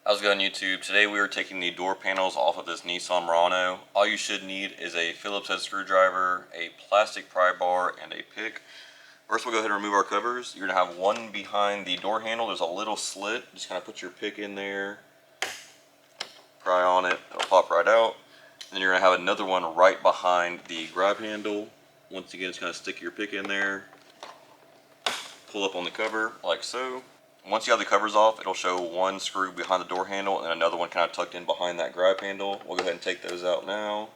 How's it going, YouTube? Today we are taking the door panels off of this Nissan Murano. All you should need is a Phillips head screwdriver, a plastic pry bar, and a pick. First we'll go ahead and remove our covers. You're going to have one behind the door handle. There's a little slit. Just kind of put your pick in there, pry on it, it'll pop right out. Then you're going to have another one right behind the grab handle. Once again, just kind of stick your pick in there, pull up on the cover like so. Once you have the covers off, it'll show one screw behind the door handle and another one kind of tucked in behind that grab handle. We'll go ahead and take those out now.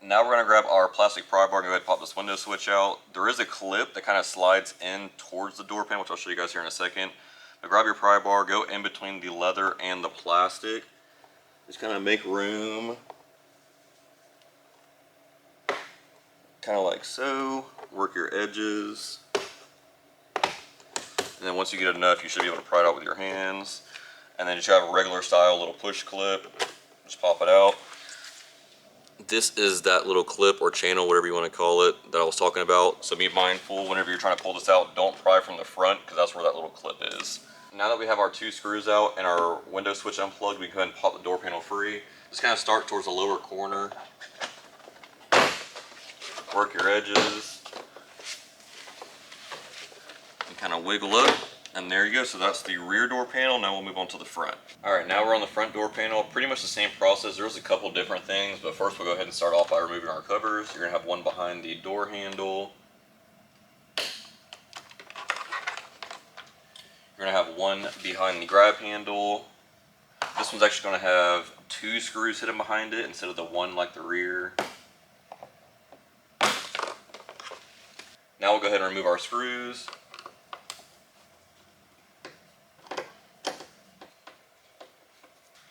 Now we're going to grab our plastic pry bar and go ahead and pop this window switch out. There is a clip that kind of slides in towards the door panel, which I'll show you guys here in a second. Now grab your pry bar, go in between the leather and the plastic. Just kind of make room. Kind of like so. Work your edges. And then once you get enough, you should be able to pry it out with your hands. And then just have a regular style little push clip. Just pop it out. This is that little clip or channel, whatever you want to call it, that I was talking about. So be mindful whenever you're trying to pull this out, don't pry from the front because that's where that little clip is. Now that we have our two screws out and our window switch unplugged, we can go ahead and pop the door panel free. Just kind of start towards the lower corner. Work your edges. And kind of wiggle up. And there you go. So that's the rear door panel. Now we'll move on to the front. Alright, now we're on the front door panel. Pretty much the same process. There's a couple different things, but first we'll go ahead and start off by removing our covers. You're going to have one behind the door handle. You're going to have one behind the grab handle. This one's actually going to have two screws hidden behind it instead of the one like the rear. Now we'll go ahead and remove our screws.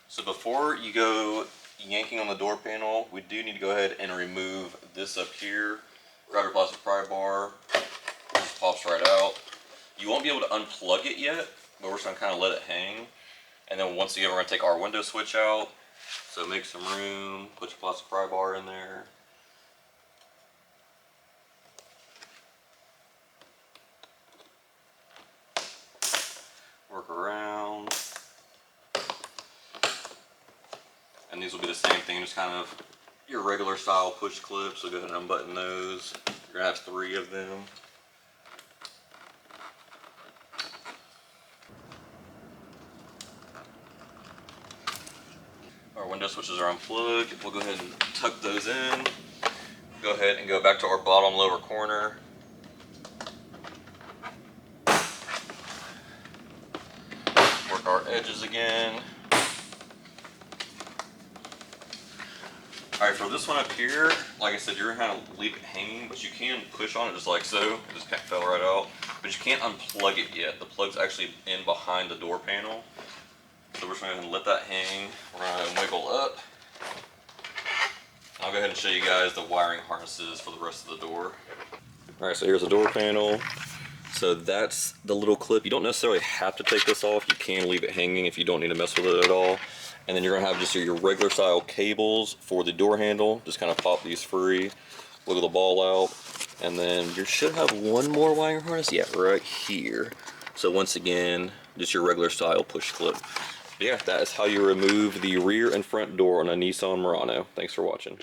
So before you go yanking on the door panel, we do need to go ahead and remove this up here. Grab your plastic pry bar, it just pops right out. You won't be able to unplug it yet, but we're just going to kind of let it hang. And then once again, we're going to take our window switch out. So make some room, put your plastic pry bar in there. Work around. And these will be the same thing, just kind of your regular style push clips. So go ahead and unbutton those. You're going to have 3 of them. Our window switches are unplugged. We'll go ahead and tuck those in. Go ahead and go back to our bottom lower corner. Work our edges again. Alright, for this one up here, like I said, you're going to kind of leave it hanging, but you can push on it just like so. It just kind of fell right out. But you can't unplug it yet. The plug's actually in behind the door panel. So we're just going to let that hang. We're going to wiggle up. I'll go ahead and show you guys the wiring harnesses for the rest of the door. Alright, so here's the door panel. So that's the little clip. You don't necessarily have to take this off. You can leave it hanging if you don't need to mess with it at all. And then you're going to have just your regular style cables for the door handle. Just kind of pop these free, wiggle the ball out, and then you should have one more wiring harness. Yeah, right here. So once again, just your regular style push clip. But yeah, that is how you remove the rear and front door on a Nissan Murano. Thanks for watching.